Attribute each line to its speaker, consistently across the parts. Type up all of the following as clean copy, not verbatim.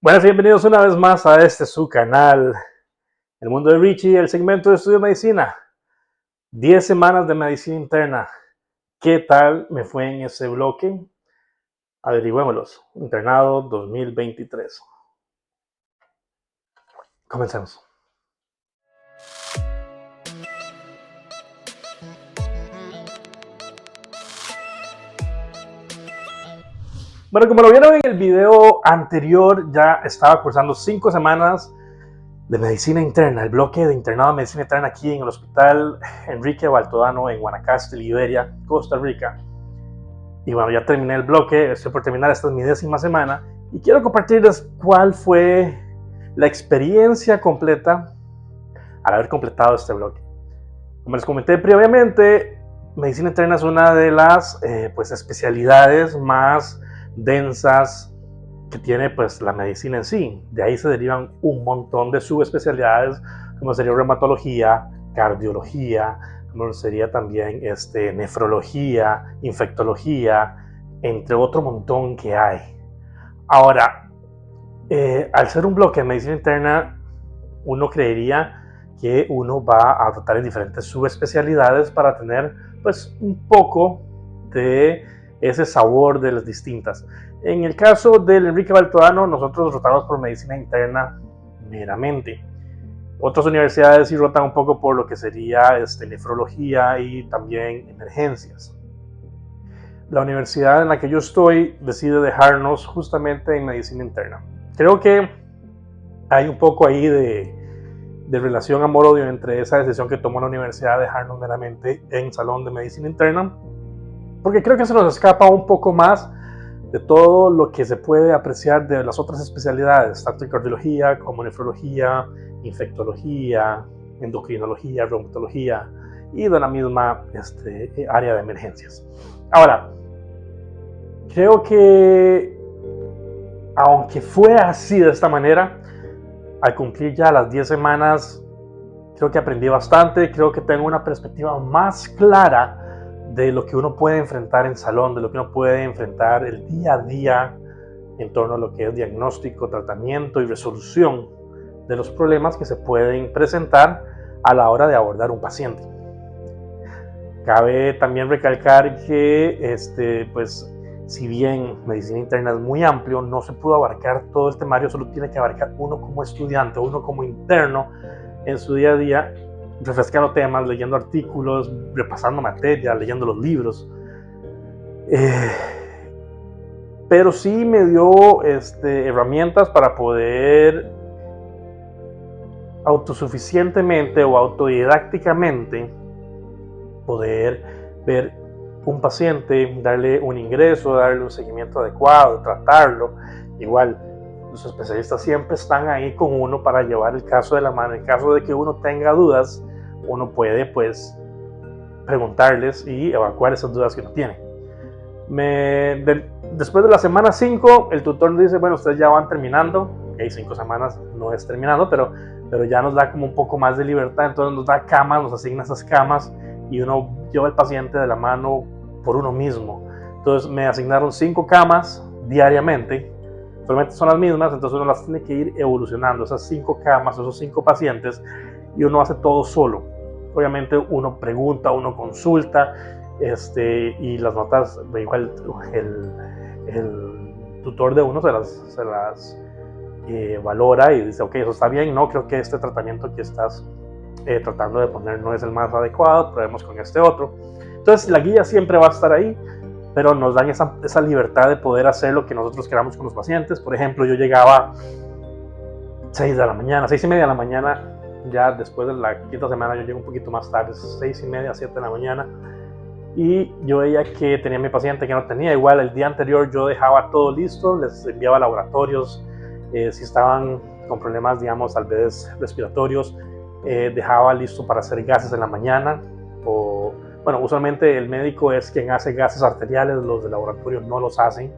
Speaker 1: Buenas y bienvenidos una vez más a este su canal, El Mundo de Richie, el segmento de estudio de medicina. 10 semanas de medicina interna. ¿Qué tal me fue en ese bloque? Averigüémoslos. Internado 2023. Comencemos. Bueno, como lo vieron en el video anterior, ya estaba cursando 5 semanas de medicina interna, el bloque de internado de medicina interna aquí en el Hospital Enrique Baltodano en Guanacaste, Liberia, Costa Rica. Y bueno, ya terminé el bloque, estoy por terminar, esta es mi 10ª semana y quiero compartirles cuál fue la experiencia completa al haber completado este bloque. Como les comenté previamente, medicina interna es una de las especialidades más densas que tiene pues la medicina en sí. De ahí se derivan un montón de subespecialidades, como sería reumatología, cardiología, como sería también nefrología, infectología, entre otro montón que hay. Ahora, al ser un bloque de medicina interna, uno creería que uno va a tratar en diferentes subespecialidades para tener pues un poco de ese sabor de las distintas. En el caso del Enrique Baltodano, nosotros rotamos por medicina interna meramente. Otras universidades sí rotan un poco por lo que sería nefrología y también emergencias. La universidad en la que yo estoy decide dejarnos justamente en medicina interna. Creo que hay un poco ahí de relación amor-odio entre esa decisión que tomó la universidad de dejarnos meramente en salón de medicina interna, porque creo que se nos escapa un poco más de todo lo que se puede apreciar de las otras especialidades, tanto en cardiología como nefrología, infectología, endocrinología, reumatología y de la misma área de emergencias. Ahora, creo que aunque fue así de esta manera, al cumplir ya las 10 semanas, creo que aprendí bastante, creo que tengo una perspectiva más clara de lo que uno puede enfrentar en salón, de lo que uno puede enfrentar el día a día en torno a lo que es diagnóstico, tratamiento y resolución de los problemas que se pueden presentar a la hora de abordar un paciente. Cabe también recalcar que si bien medicina interna es muy amplio, no se pudo abarcar todo el temario, solo tiene que abarcar uno como estudiante, uno como interno en su día a día, refrescando temas, leyendo artículos, repasando materia, leyendo los libros. Pero sí me dio herramientas para poder autosuficientemente o autodidácticamente poder ver un paciente, darle un ingreso, darle un seguimiento adecuado, tratarlo. Igual, los especialistas siempre están ahí con uno para llevar el caso de la mano. En caso de que uno tenga dudas, uno puede pues preguntarles y evacuar esas dudas que uno tiene. Después de la semana 5, el tutor dice, bueno, ustedes ya van terminando. Okay, 5 semanas no es terminando, pero ya nos da como un poco más de libertad. Entonces nos da camas, nos asigna esas camas y uno lleva al paciente de la mano por uno mismo. Entonces me asignaron 5 camas diariamente, solamente son las mismas, entonces uno las tiene que ir evolucionando, esas 5 camas, esos 5 pacientes, y uno hace todo solo. Obviamente uno pregunta, uno consulta, y las notas, igual el tutor de uno se las valora y dice, ok, eso está bien, no, creo que este tratamiento que estás tratando de poner no es el más adecuado, probemos con este otro. Entonces la guía siempre va a estar ahí, pero nos dan esa libertad de poder hacer lo que nosotros queramos con los pacientes. Por ejemplo, yo llegaba 6 de la mañana, 6 y media de la mañana, ya después de la 5ª semana yo llego un poquito más tarde, 6 y media, 7 de la mañana, y yo veía que tenía mi paciente que no tenía. Igual el día anterior yo dejaba todo listo, les enviaba laboratorios, si estaban con problemas, digamos, tal vez respiratorios, dejaba listo para hacer gases en la mañana, o bueno, usualmente el médico es quien hace gases arteriales, los de laboratorio no los hacen.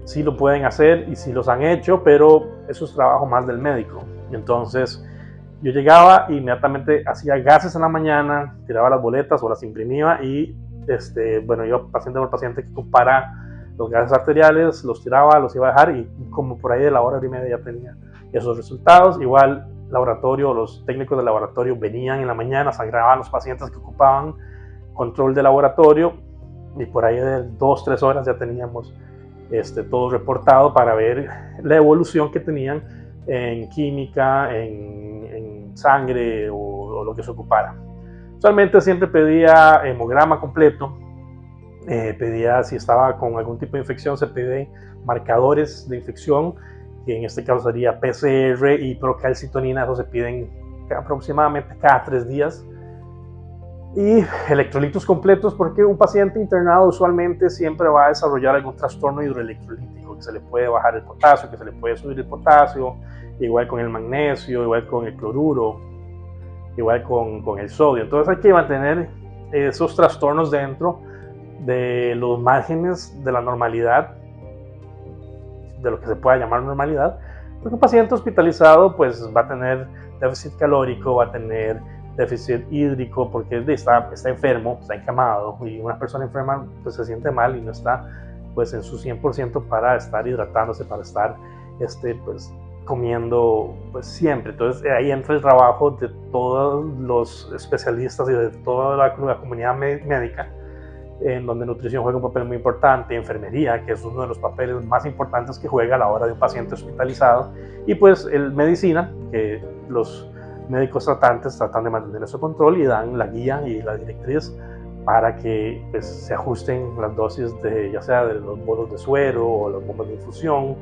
Speaker 1: Sí lo pueden hacer y sí los han hecho, pero eso es trabajo más del médico. Entonces yo llegaba e inmediatamente hacía gases en la mañana, tiraba las boletas o las imprimía y iba paciente por paciente para los gases arteriales, los tiraba, los iba a dejar y como por ahí de la hora y media ya tenía esos resultados. Igual laboratorio, los técnicos del laboratorio venían en la mañana, sangraban los pacientes que ocupaban control de laboratorio y por ahí de 2-3 horas ya teníamos todo reportado para ver la evolución que tenían en química, en sangre o lo que se ocupara. Usualmente siempre pedía hemograma completo, pedía si estaba con algún tipo de infección, se pide marcadores de infección, que en este caso sería PCR y procalcitonina, eso se piden aproximadamente cada 3 días. Y electrolitos completos, porque un paciente internado usualmente siempre va a desarrollar algún trastorno hidroelectrolítico, que se le puede bajar el potasio, que se le puede subir el potasio, igual con el magnesio, igual con el cloruro, igual con el sodio. Entonces hay que mantener esos trastornos dentro de los márgenes de la normalidad, de lo que se pueda llamar normalidad, porque un paciente hospitalizado pues va a tener déficit calórico, va a tener déficit hídrico porque está enfermo, está encamado, y una persona enferma pues se siente mal y no está pues en su 100% para estar hidratándose, para estar pues comiendo pues siempre. Entonces ahí entra el trabajo de todos los especialistas y de toda la comunidad médica, en donde nutrición juega un papel muy importante, enfermería, que es uno de los papeles más importantes que juega a la hora de un paciente hospitalizado, y pues medicina, que los médicos tratantes tratan de mantener ese control y dan la guía y la directriz para que pues, se ajusten las dosis ya sea de los bolos de suero o las bombas de infusión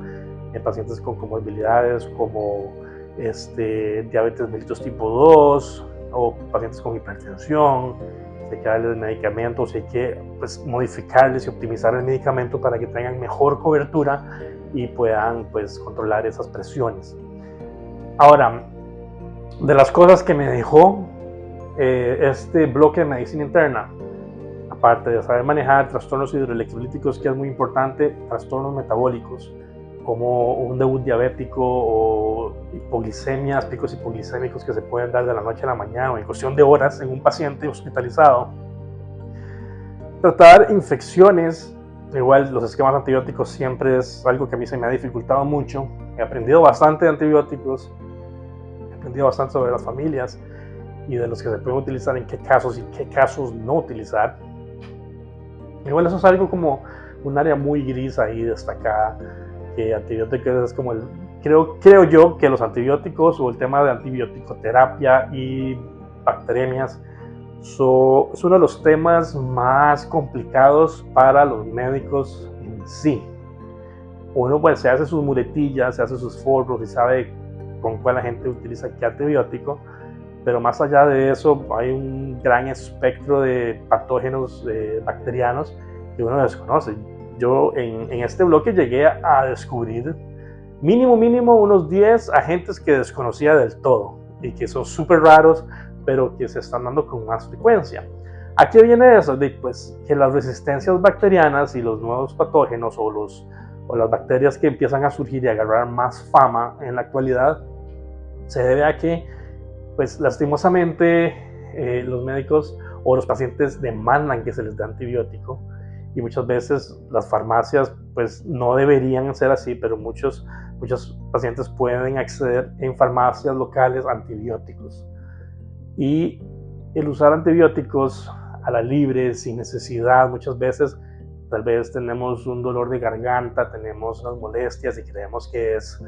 Speaker 1: en pacientes con comorbilidades como diabetes mellitus tipo 2 o pacientes con hipertensión. Hay que darles medicamentos, hay que pues, modificarles y optimizar el medicamento para que tengan mejor cobertura y puedan pues, controlar esas presiones. Ahora, de las cosas que me dejó este bloque de medicina interna, aparte de saber manejar trastornos hidroelectrolíticos, que es muy importante, trastornos metabólicos, como un debut diabético o hipoglicemias, picos hipoglicémicos que se pueden dar de la noche a la mañana o en cuestión de horas en un paciente hospitalizado. Tratar infecciones, igual los esquemas antibióticos siempre es algo que a mí se me ha dificultado mucho. He aprendido bastante de antibióticos, he aprendido bastante sobre las familias y de los que se pueden utilizar, en qué casos y qué casos no utilizar. Igual eso es algo como un área muy gris ahí destacada, que antibióticos es como creo yo que los antibióticos o el tema de antibiótico-terapia y bacteriemias es uno de los temas más complicados para los médicos en sí. Uno pues se hace sus muletillas, se hace sus foros y sabe con cuál la gente utiliza qué antibiótico, pero más allá de eso hay un gran espectro de patógenos bacterianos que uno desconoce. Yo en este bloque llegué a descubrir mínimo unos 10 agentes que desconocía del todo y que son súper raros, pero que se están dando con más frecuencia. ¿A qué viene eso? Pues que las resistencias bacterianas y los nuevos patógenos o las bacterias que empiezan a surgir y a agarrar más fama en la actualidad se debe a que pues lastimosamente los médicos o los pacientes demandan que se les dé antibiótico. Y muchas veces las farmacias pues no deberían ser así, pero muchos pacientes pueden acceder en farmacias locales a antibióticos. Y el usar antibióticos a la libre, sin necesidad, muchas veces tal vez tenemos un dolor de garganta, tenemos unas molestias y creemos que es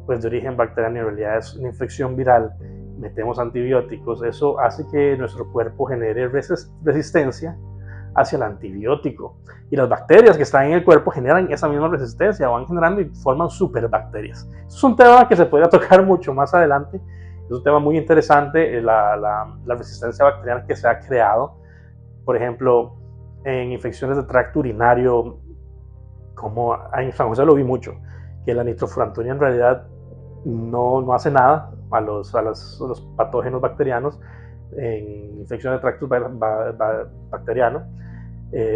Speaker 1: pues, de origen bacteriano, en realidad es una infección viral, metemos antibióticos, eso hace que nuestro cuerpo genere resistencia hacia el antibiótico. Y las bacterias que están en el cuerpo generan esa misma resistencia, van generando y forman superbacterias. Eso es un tema que se podría tocar mucho más adelante. Es un tema muy interesante, la resistencia bacteriana que se ha creado. Por ejemplo, en infecciones de tracto urinario, como en San José lo vi mucho, que la nitrofurantoína en realidad no hace nada a los patógenos bacterianos en infecciones de tracto bacteriano,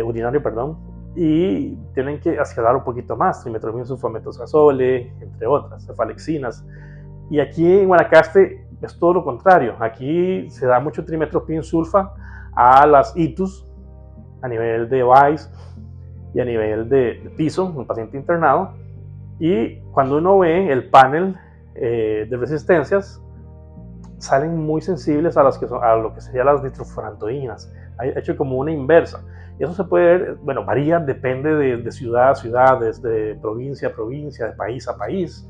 Speaker 1: urinario, perdón, y tienen que acelerar un poquito más, trimetromil sulfametazole, entre otras, cefalexinas. Y aquí en Guanacaste es todo lo contrario. Aquí se da mucho trimetoprim sulfa a las ITUS a nivel de VICE y a nivel de piso, un paciente internado. Y cuando uno ve el panel de resistencias, salen muy sensibles a lo que serían las nitrofurantoínas. Hay hecho como una inversa. Y eso se puede ver, bueno, varía, depende de ciudad a ciudad, de provincia a provincia, de país a país.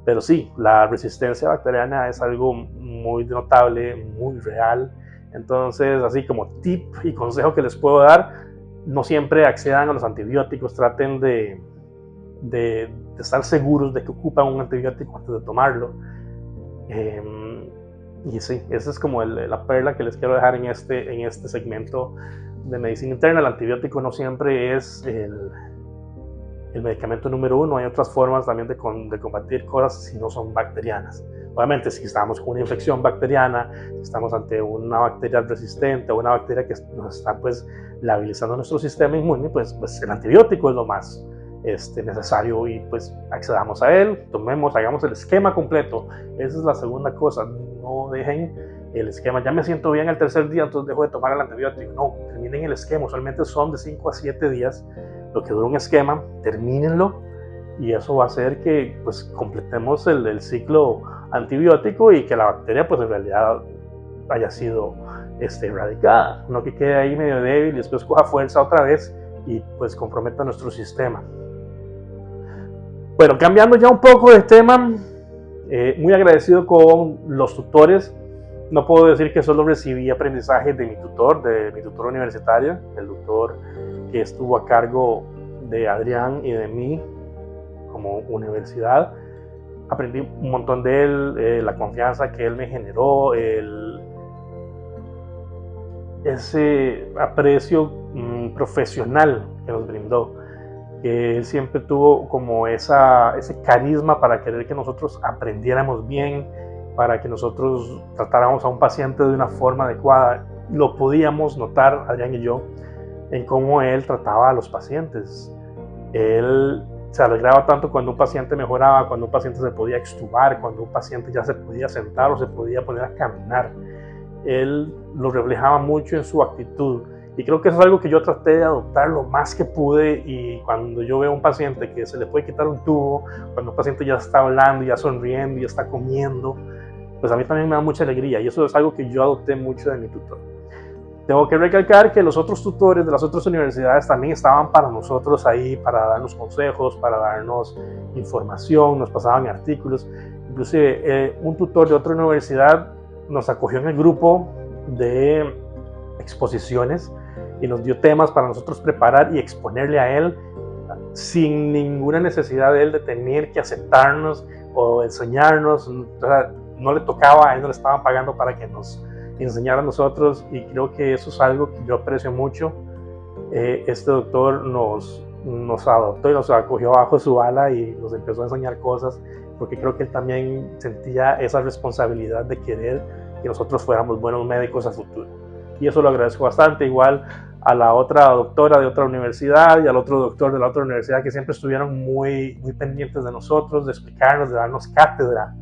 Speaker 1: Pero sí, la resistencia bacteriana es algo muy notable, muy real. Entonces, así como tip y consejo que les puedo dar, no siempre accedan a los antibióticos, traten de estar seguros de que ocupan un antibiótico antes de tomarlo. Y sí, esa es como la perla que les quiero dejar en este segmento de medicina interna. El antibiótico no siempre es el medicamento número uno. Hay otras formas también de combatir cosas si no son bacterianas. Obviamente, si estamos con una infección bacteriana, si estamos ante una bacteria resistente o una bacteria que nos está pues labilizando nuestro sistema inmune, pues el antibiótico es lo más necesario, y pues accedamos a él, hagamos el esquema completo. Esa es la segunda cosa, no dejen el esquema, ya me siento bien el tercer día, entonces dejo de tomar el antibiótico. No, terminen el esquema, usualmente son de 5 a 7 días lo que dura un esquema, termínenlo, y eso va a hacer que pues completemos el ciclo antibiótico y que la bacteria pues en realidad haya sido erradicada, no que quede ahí medio débil y después coja fuerza otra vez y pues comprometa nuestro sistema. Bueno, cambiando ya un poco de tema, muy agradecido con los tutores. No puedo decir que solo recibí aprendizaje de mi tutor universitario, el doctor que estuvo a cargo de Adrián y de mí como universidad. Aprendí un montón de él, la confianza que él me generó, ese aprecio profesional que nos brindó, que él siempre tuvo como ese carisma para querer que nosotros aprendiéramos bien, para que nosotros tratáramos a un paciente de una forma adecuada. Lo podíamos notar, Adrián y yo, en cómo él trataba a los pacientes. Él se alegraba tanto cuando un paciente mejoraba, cuando un paciente se podía extubar, cuando un paciente ya se podía sentar o se podía poner a caminar. Él lo reflejaba mucho en su actitud, y creo que eso es algo que yo traté de adoptar lo más que pude. Y cuando yo veo a un paciente que se le puede quitar un tubo, cuando un paciente ya está hablando, ya sonriendo, ya está comiendo, pues a mí también me da mucha alegría, y eso es algo que yo adopté mucho de mi tutor. Tengo que recalcar que los otros tutores de las otras universidades también estaban para nosotros ahí, para darnos consejos, para darnos información, nos pasaban artículos. Inclusive un tutor de otra universidad nos acogió en el grupo de exposiciones y nos dio temas para nosotros preparar y exponerle a él, sin ninguna necesidad de él de tener que aceptarnos o enseñarnos. O sea, no le tocaba, a él no le estaban pagando para que nos enseñara a nosotros, y creo que eso es algo que yo aprecio mucho. Este doctor nos adoptó y nos acogió bajo su ala y nos empezó a enseñar cosas, porque creo que él también sentía esa responsabilidad de querer que nosotros fuéramos buenos médicos a futuro, y eso lo agradezco bastante. Igual a la otra doctora de otra universidad y al otro doctor de la otra universidad, que siempre estuvieron muy, muy pendientes de nosotros, de explicarnos, de darnos cátedra.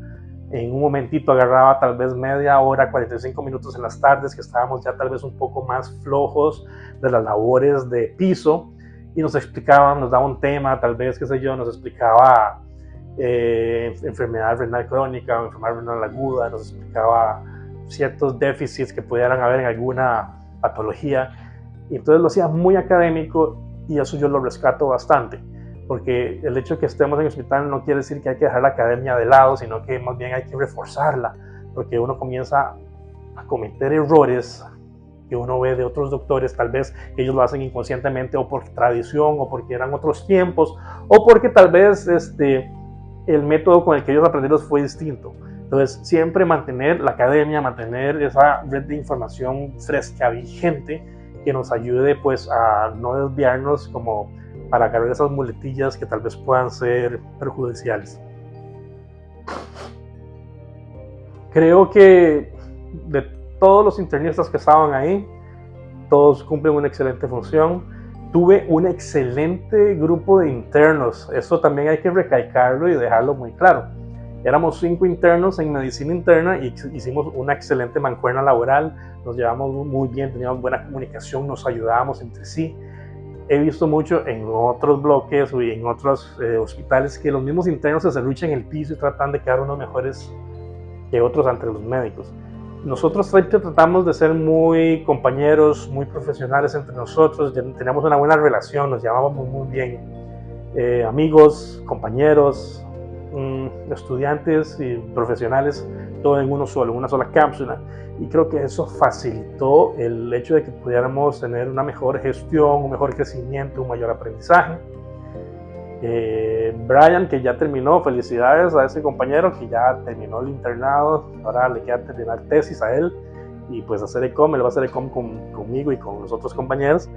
Speaker 1: En un momentito agarraba tal vez media hora, 45 minutos en las tardes, que estábamos ya tal vez un poco más flojos de las labores de piso, y nos explicaba, nos daba un tema, tal vez, qué sé yo, nos explicaba enfermedad renal crónica o enfermedad renal aguda, nos explicaba ciertos déficits que pudieran haber en alguna patología, y entonces lo hacía muy académico, y eso yo lo rescato bastante, porque el hecho de que estemos en el hospital no quiere decir que hay que dejar la academia de lado, sino que más bien hay que reforzarla, porque uno comienza a cometer errores que uno ve de otros doctores, tal vez ellos lo hacen inconscientemente, o por tradición, o porque eran otros tiempos, o porque tal vez el método con el que ellos aprendieron fue distinto. Entonces, siempre mantener la academia, mantener esa red de información fresca, vigente, que nos ayude pues a no desviarnos como para agarrar esas muletillas que tal vez puedan ser perjudiciales. Creo que de todos los internistas que estaban ahí, todos cumplen una excelente función. Tuve un excelente grupo de internos, eso también hay que recalcarlo y dejarlo muy claro. Éramos 5 internos en medicina interna y hicimos una excelente mancuerna laboral, nos llevamos muy bien, teníamos buena comunicación, nos ayudábamos entre sí. he visto mucho en otros bloques y en otros hospitales que los mismos internos se serruchan en el piso y tratan de quedar unos mejores que otros ante los médicos. Nosotros siempre tratamos de ser muy compañeros, muy profesionales entre nosotros, tenemos una buena relación, nos llevábamos muy bien, amigos, compañeros, estudiantes y profesionales, todo en uno solo, en una sola cápsula. Y creo que eso facilitó el hecho de que pudiéramos tener una mejor gestión, un mejor crecimiento, un mayor aprendizaje. Brian, que ya terminó, felicidades a ese compañero que ya terminó el internado, ahora le queda terminar tesis a él y pues hacer ECOM, él va a hacer ECOM conmigo y con los otros compañeros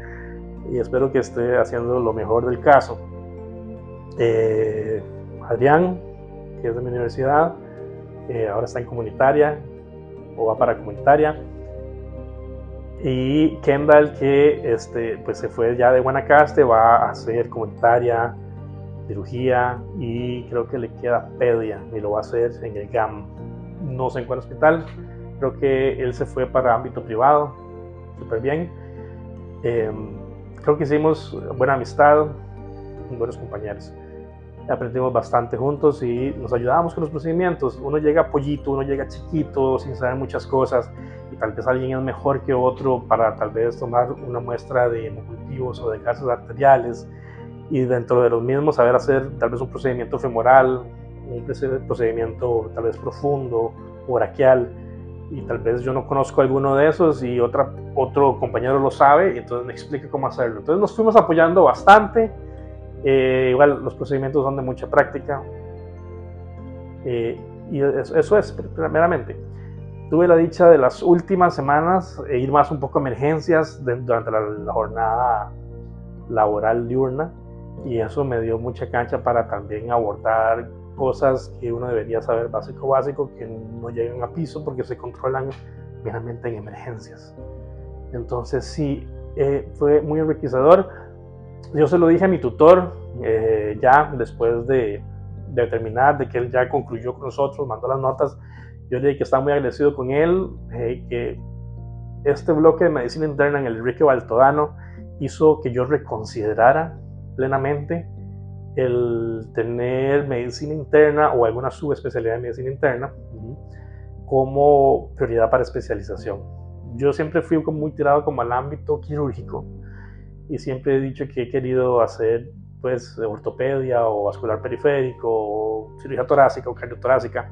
Speaker 1: y espero que esté haciendo lo mejor del caso. Adrián, que es de mi universidad, ahora está en comunitaria o va para comunitaria, y Kendall, que pues se fue ya de Guanacaste, va a hacer comunitaria, cirugía y creo que le queda pedia y lo va a hacer en el GAM, no sé en cuál hospital, creo que él se fue para ámbito privado, súper bien. Creo que hicimos buena amistad, buenos compañeros, aprendimos bastante juntos y nos ayudábamos con los procedimientos. Uno llega pollito, uno llega chiquito, sin saber muchas cosas y tal vez alguien es mejor que otro para tal vez tomar una muestra de hemocultivos o de gases arteriales y dentro de los mismos saber hacer tal vez un procedimiento femoral, un procedimiento tal vez profundo o braquial, y tal vez yo no conozco alguno de esos y otro compañero lo sabe y entonces me explica cómo hacerlo. Entonces nos fuimos apoyando bastante, igual los procedimientos son de mucha práctica, y eso es primeramente. Tuve la dicha de las últimas semanas ir más un poco a emergencias durante la jornada laboral diurna, y eso me dio mucha cancha para también abordar cosas que uno debería saber básico, que no llegan a piso porque se controlan meramente en emergencias. Entonces sí, fue muy enriquecedor. Yo se lo dije a mi tutor ya después de terminar, de que él ya concluyó con nosotros, mandó las notas. Yo le dije que estaba muy agradecido con él, que este bloque de medicina interna en el Enrique Baltodano hizo que yo reconsiderara plenamente el tener medicina interna o alguna subespecialidad de medicina interna como prioridad para especialización. Yo siempre fui muy tirado como al ámbito quirúrgico y siempre he dicho que he querido hacer pues ortopedia o vascular periférico o cirugía torácica o cardiotorácica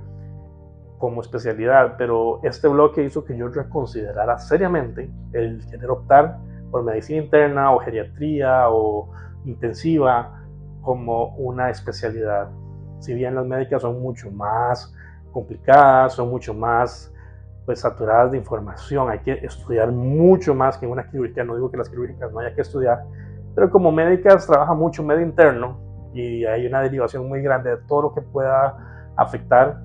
Speaker 1: como especialidad, pero este bloque hizo que yo reconsiderara seriamente el querer optar por medicina interna o geriatría o intensiva como una especialidad. Si bien las médicas son mucho más complicadas, son mucho más pues saturadas de información, hay que estudiar mucho más que en una quirúrgica. No digo que las quirúrgicas no haya que estudiar, pero como médicas trabaja mucho medio interno y hay una derivación muy grande de todo lo que pueda afectar,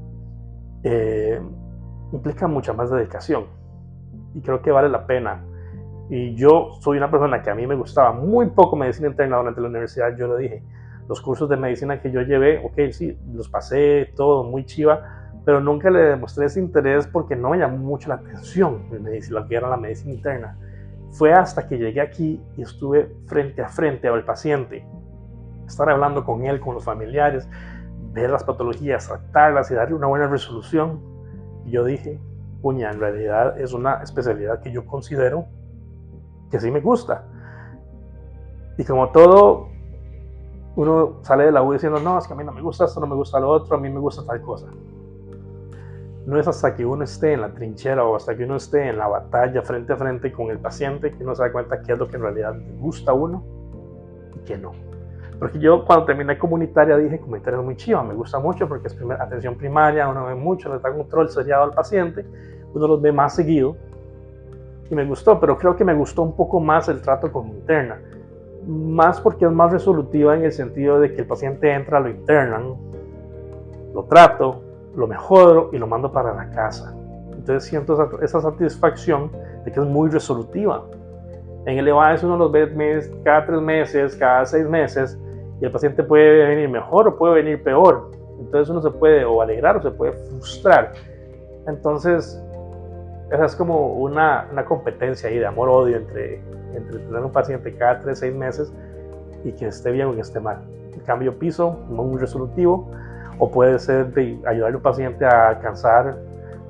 Speaker 1: implica mucha más dedicación y creo que vale la pena. Y yo soy una persona que a mí me gustaba muy poco medicina interna durante la universidad. Yo lo dije, los cursos de medicina que yo llevé, ok, sí, los pasé todo muy chiva, pero nunca le demostré ese interés porque no me llamó mucho la atención lo que era la medicina interna. Fue hasta que llegué aquí y estuve frente a frente al paciente, estar hablando con él, con los familiares, ver las patologías, tratarlas y darle una buena resolución. Y yo dije, puña, en realidad es una especialidad que yo considero que sí me gusta. Y como todo, uno sale de la U diciendo, no, es que a mí no me gusta esto, no me gusta lo otro, a mí me gusta tal cosa. No es hasta que uno esté en la trinchera o hasta que uno esté en la batalla frente a frente con el paciente que uno se da cuenta qué es lo que en realidad le gusta a uno y qué no. Porque yo cuando terminé comunitaria dije, comunitaria es muy chiva, me gusta mucho porque es atención primaria, uno ve mucho, le da control seriado al paciente, uno los ve más seguido y me gustó, pero creo que me gustó un poco más el trato con interna, más porque es más resolutiva en el sentido de que el paciente entra, lo internan, lo trato, lo mejoro y lo mando para la casa. Entonces siento esa satisfacción de que es muy resolutiva. En el EVAES uno los ve cada 3 meses, cada 6 meses, y el paciente puede venir mejor o puede venir peor. Entonces uno se puede o alegrar o se puede frustrar. Entonces esa es como una competencia ahí de amor-odio entre tener un paciente cada 3-6 meses y que esté bien o que esté mal. El cambio piso, no muy resolutivo, o puede ser de ayudar al paciente a alcanzar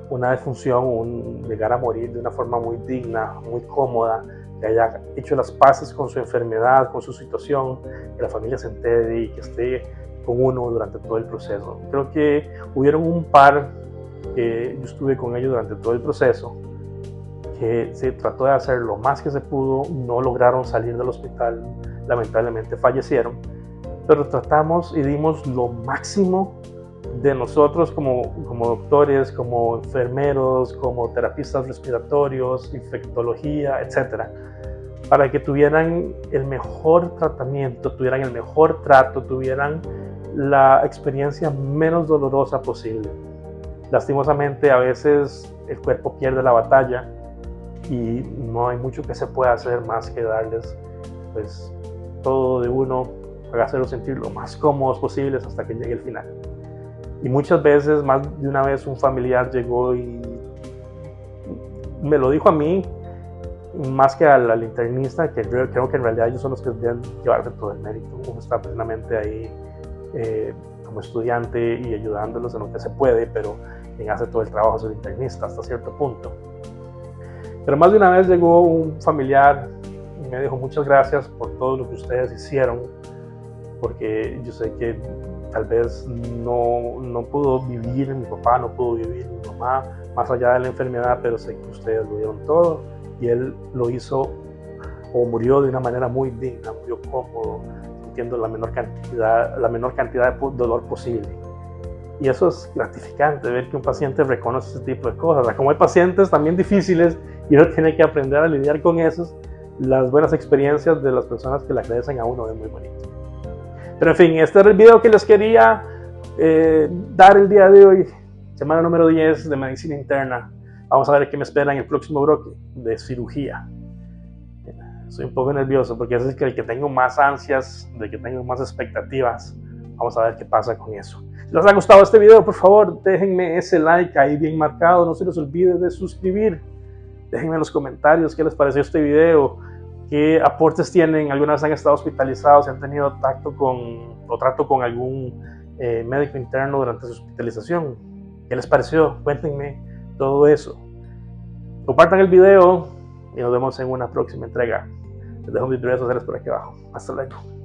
Speaker 1: una defunción o llegar a morir de una forma muy digna, muy cómoda, que haya hecho las paces con su enfermedad, con su situación, que la familia se entere y que esté con uno durante todo el proceso. Creo que hubieron un par que yo estuve con ellos durante todo el proceso, que se trató de hacer lo más que se pudo, no lograron salir del hospital, lamentablemente fallecieron, pero tratamos y dimos lo máximo de nosotros como doctores, como enfermeros, como terapistas respiratorios, infectología, etcétera, para que tuvieran el mejor tratamiento, tuvieran el mejor trato, tuvieran la experiencia menos dolorosa posible. Lastimosamente, a veces el cuerpo pierde la batalla y no hay mucho que se pueda hacer más que darles pues todo de uno para hacerlos sentir lo más cómodos posibles hasta que llegue el final. Y muchas veces, más de una vez, un familiar llegó y me lo dijo a mí, más que al internista, que creo que en realidad ellos son los que deben llevarse todo el mérito. Uno está plenamente ahí como estudiante y ayudándolos en lo que se puede, pero quien hace todo el trabajo es el internista hasta cierto punto. Pero más de una vez llegó un familiar y me dijo: muchas gracias por todo lo que ustedes hicieron, porque yo sé que tal vez no pudo vivir mi papá, no pudo vivir mi mamá, más allá de la enfermedad, pero sé que ustedes lo dieron todo y él lo hizo o murió de una manera muy digna, murió cómodo, sintiendo la menor cantidad de dolor posible. Y eso es gratificante, ver que un paciente reconoce ese tipo de cosas. O sea, como hay pacientes también difíciles y uno tiene que aprender a lidiar con esos, las buenas experiencias de las personas que le agradecen a uno es muy bonito. Pero en fin, este era el video que les quería dar el día de hoy, semana número 10 de medicina interna. Vamos a ver qué me espera en el próximo bloque de cirugía. Soy un poco nervioso porque es el que tengo más ansias, de que tengo más expectativas. Vamos a ver qué pasa con eso. Si les ha gustado este video, por favor, déjenme ese like ahí bien marcado. No se les olvide de suscribir. Déjenme en los comentarios qué les pareció este video, qué aportes tienen, alguna vez han estado hospitalizados, si han tenido trato con algún médico interno durante su hospitalización. ¿Qué les pareció? Cuéntenme todo eso. Compartan el video y nos vemos en una próxima entrega. Les dejo mis redes sociales por aquí abajo. Hasta luego.